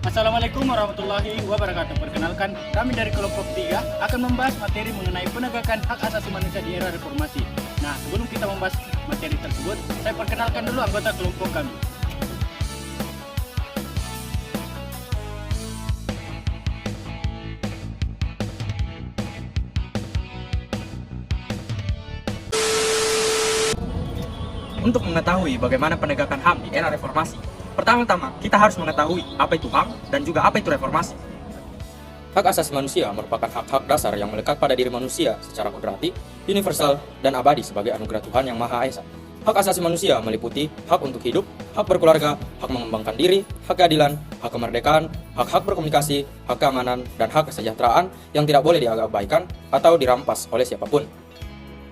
Assalamualaikum warahmatullahi wabarakatuh. Perkenalkan, kami dari kelompok 3 akan membahas materi mengenai penegakan hak asasi manusia di era reformasi. Nah, sebelum kita membahas materi tersebut, saya perkenalkan dulu anggota kelompok kami. Untuk mengetahui bagaimana penegakan HAM di era reformasi, pertama-tama kita harus mengetahui apa itu HAM dan juga apa itu reformasi. Hak asasi manusia merupakan hak-hak dasar yang melekat pada diri manusia secara kodrati, universal, dan abadi sebagai anugerah Tuhan yang Maha Esa. Hak asasi manusia meliputi hak untuk hidup, hak berkeluarga, hak mengembangkan diri, hak keadilan, hak kemerdekaan, hak-hak berkomunikasi, hak keamanan, dan hak kesejahteraan yang tidak boleh diabaikan atau dirampas oleh siapapun.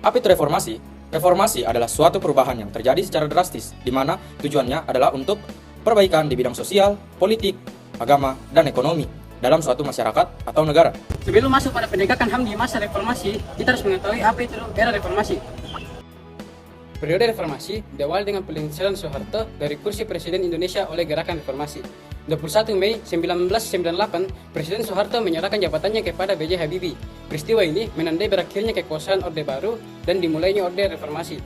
Apa itu reformasi? Reformasi adalah suatu perubahan yang terjadi secara drastis, di mana tujuannya adalah untuk perbaikan di bidang sosial, politik, agama, dan ekonomi dalam suatu masyarakat atau negara. Sebelum masuk pada penegakan HAM di masa reformasi, kita harus mengetahui apa itu era reformasi. Periode reformasi diawali dengan pelintisan Soeharto dari kursi Presiden Indonesia oleh Gerakan Reformasi. 21 Mei 1998, Presiden Soeharto menyerahkan jabatannya kepada B.J. Habibie. Peristiwa ini menandai berakhirnya kekuasaan Orde Baru dan dimulainya Orde Reformasi.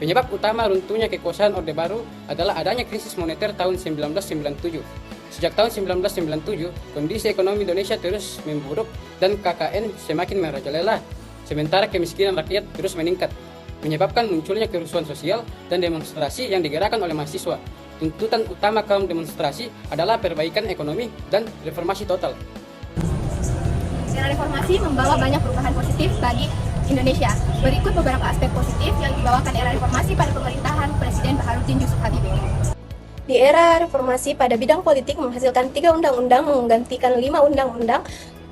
Penyebab utama runtuhnya kekuasaan Orde Baru adalah adanya krisis moneter tahun 1997. Sejak tahun 1997, kondisi ekonomi Indonesia terus memburuk dan KKN semakin merajalela, sementara kemiskinan rakyat terus meningkat, menyebabkan munculnya kerusuhan sosial dan demonstrasi yang digerakkan oleh mahasiswa. Tuntutan utama kaum demonstrasi adalah perbaikan ekonomi dan reformasi total. Era reformasi membawa banyak perubahan positif bagi Indonesia. Berikut beberapa aspek positif yang dibawakan era reformasi pada pemerintahan Presiden Baharudin Yusuf Habibie. Di era reformasi pada bidang politik menghasilkan 3 undang-undang menggantikan 5 undang-undang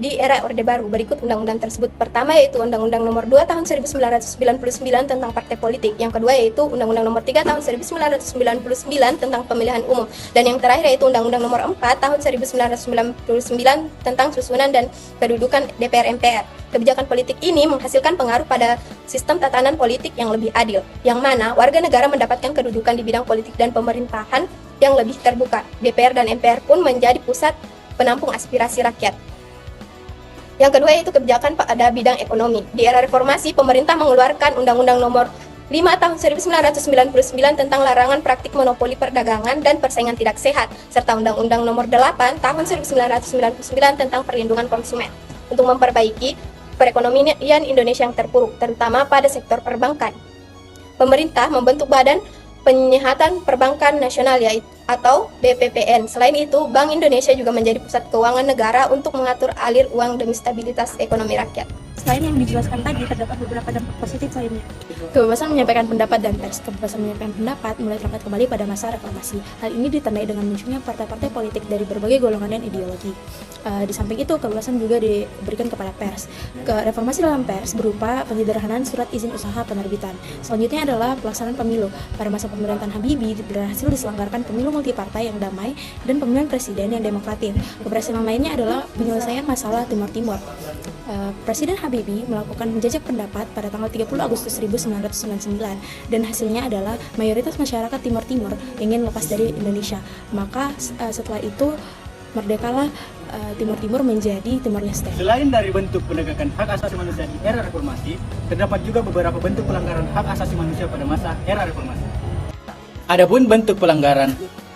di era Orde Baru. Berikut undang-undang tersebut. Pertama yaitu Undang-Undang Nomor 2 Tahun 1999 tentang Partai Politik. Yang kedua yaitu Undang-Undang Nomor 3 Tahun 1999 tentang Pemilihan Umum. Dan yang terakhir yaitu Undang-Undang Nomor 4 Tahun 1999 tentang Susunan dan Kedudukan DPR MPR. Kebijakan politik ini menghasilkan pengaruh pada sistem tatanan politik yang lebih adil, yang mana warga negara mendapatkan kedudukan di bidang politik dan pemerintahan yang lebih terbuka. DPR dan MPR pun menjadi pusat penampung aspirasi rakyat. Yang kedua yaitu kebijakan pada bidang ekonomi. Di era reformasi, pemerintah mengeluarkan Undang-Undang Nomor 5 Tahun 1999 tentang larangan praktik monopoli perdagangan dan persaingan tidak sehat, serta Undang-Undang Nomor 8 Tahun 1999 tentang perlindungan konsumen untuk memperbaiki perekonomian Indonesia yang terpuruk, terutama pada sektor perbankan. Pemerintah membentuk Badan Penyihatan Perbankan Nasional atau BPPN. Selain itu, Bank Indonesia juga menjadi pusat keuangan negara untuk mengatur alir uang demi stabilitas ekonomi rakyat. Selain yang dijelaskan tadi, terdapat beberapa dampak positif lainnya. Kebebasan menyampaikan pendapat dan pers. Kebebasan menyampaikan pendapat mulai terangkat kembali pada masa reformasi. Hal ini ditandai dengan munculnya partai-partai politik dari berbagai golongan dan ideologi. Di samping itu, kebebasan juga diberikan kepada pers. Reformasi dalam pers berupa penyederhanaan surat izin usaha penerbitan. Selanjutnya adalah pelaksanaan pemilu. Pada masa pemerintahan Habibie berhasil diselenggarakan pemilu multipartai yang damai dan pemilihan presiden yang demokratis. Keberhasilan lainnya adalah penyelesaian masalah Timur Timur. Presiden Habibie melakukan menjajak pendapat pada tanggal 30 Agustus 1999 dan hasilnya adalah mayoritas masyarakat Timur Timur ingin lepas dari Indonesia. Maka setelah itu merdekalah Timur Timur menjadi Timor Leste. Selain dari bentuk penegakan hak asasi manusia di era reformasi, terdapat juga beberapa bentuk pelanggaran hak asasi manusia pada masa era reformasi. Adapun bentuk pelanggaran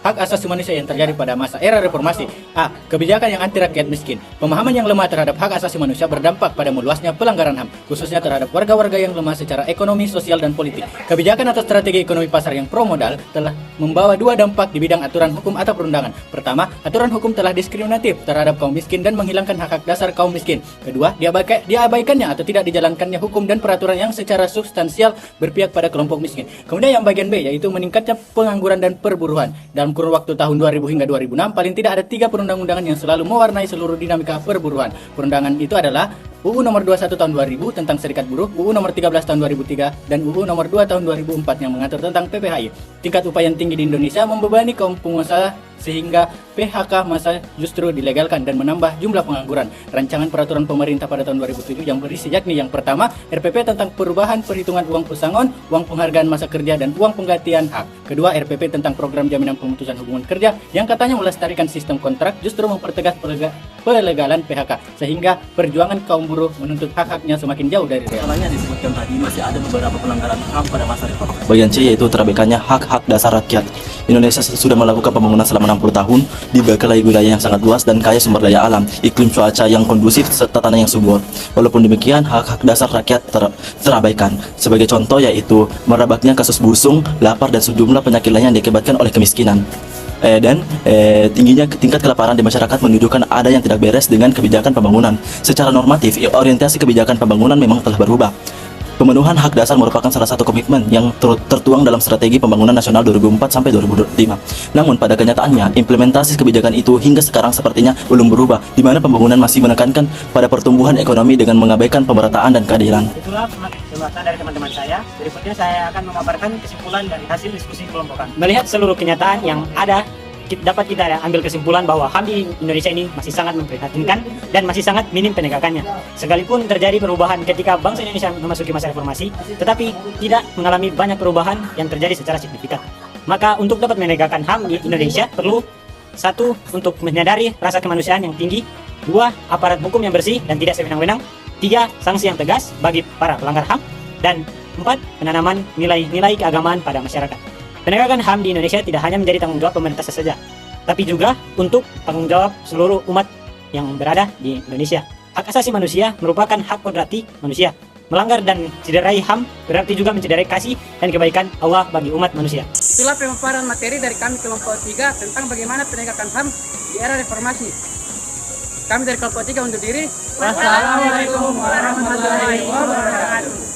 hak asasi manusia yang terjadi pada masa era reformasi. A. Kebijakan yang anti rakyat miskin. Pemahaman yang lemah terhadap hak asasi manusia berdampak pada meluasnya pelanggaran HAM, khususnya terhadap warga-warga yang lemah secara ekonomi, sosial, dan politik. Kebijakan atau strategi ekonomi pasar yang pro modal telah membawa 2 dampak di bidang aturan hukum atau perundangan. Pertama, aturan hukum telah diskriminatif terhadap kaum miskin dan menghilangkan hak-hak dasar kaum miskin. Kedua, diabaikannya atau tidak dijalankannya hukum dan peraturan yang secara substansial berpihak pada kelompok miskin. Kemudian yang bagian B, yaitu meningkatnya pengangguran dan perburuan. Dalam kurun waktu tahun 2000 hingga 2006, paling tidak ada 3 perundang-undangan yang selalu mewarnai seluruh dinamika perburuan. Perundangan itu adalah UU Nomor 21 Tahun 2000 tentang Serikat Buruh, UU Nomor 13 Tahun 2003, dan UU Nomor 2 Tahun 2004 yang mengatur tentang PPHI. Tingkat upah yang tinggi di Indonesia membebani kaum pengusaha sehingga PHK massa justru dilegalkan dan menambah jumlah pengangguran. Rancangan peraturan pemerintah pada tahun 2007 yang berisi yakni yang pertama, RPP tentang perubahan perhitungan uang pesangon, uang penghargaan masa kerja, dan uang penggantian hak. Kedua, RPP tentang program jaminan pemutusan hubungan kerja yang katanya melestarikan sistem kontrak justru mempertegas pelegalan PHK sehingga perjuangan kaum buruh menuntut hak-haknya semakin jauh dari real. Masalahnya disebutkan tadi masih ada beberapa pelanggaran HAM pada masa reformasi. Bagian C yaitu terabaikannya hak-hak dasar rakyat. Indonesia sudah melakukan pembangunan selama 60 tahun, dibekali wilayah yang sangat luas dan kaya sumber daya alam, iklim cuaca yang kondusif serta tanah yang subur. Walaupun demikian, hak-hak dasar rakyat terabaikan. Sebagai contoh yaitu merebaknya kasus busung, lapar dan sejumlah penyakit lain yang diakibatkan oleh kemiskinan. Tingginya tingkat kelaparan di masyarakat menunjukkan ada yang tidak beres dengan kebijakan pembangunan. Secara normatif, orientasi kebijakan pembangunan memang telah berubah. Pemenuhan hak dasar merupakan salah satu komitmen yang tertuang dalam Strategi Pembangunan Nasional 2004-2025. Namun pada kenyataannya, implementasi kebijakan itu hingga sekarang sepertinya belum berubah, di mana pembangunan masih menekankan pada pertumbuhan ekonomi dengan mengabaikan pemerataan dan keadilan. Itulah penjelasan dari teman-teman saya. Berikutnya saya akan memaparkan kesimpulan dari hasil diskusi kelompokan. Melihat seluruh kenyataan yang ada, dapat kita ambil kesimpulan bahwa HAM di Indonesia ini masih sangat memprihatinkan dan masih sangat minim penegakannya. Sekalipun terjadi perubahan ketika bangsa Indonesia memasuki masa reformasi, tetapi tidak mengalami banyak perubahan yang terjadi secara signifikan. Maka untuk dapat menegakkan HAM di Indonesia perlu satu, untuk menyadari rasa kemanusiaan yang tinggi, dua, aparat hukum yang bersih dan tidak sewenang-wenang, tiga, sanksi yang tegas bagi para pelanggar HAM, dan empat, penanaman nilai-nilai keagamaan pada masyarakat. Penegakan HAM di Indonesia tidak hanya menjadi tanggung jawab pemerintah saja, tapi juga untuk tanggung jawab seluruh umat yang berada di Indonesia. Hak asasi manusia merupakan hak kodrati manusia. Melanggar dan cederai HAM berarti juga mencederai kasih dan kebaikan Allah bagi umat manusia. Itulah pemaparan materi dari kami kelompok 3 tentang bagaimana penegakan HAM di era reformasi. Kami dari kelompok 3 undur diri. Wassalamualaikum warahmatullahi wabarakatuh.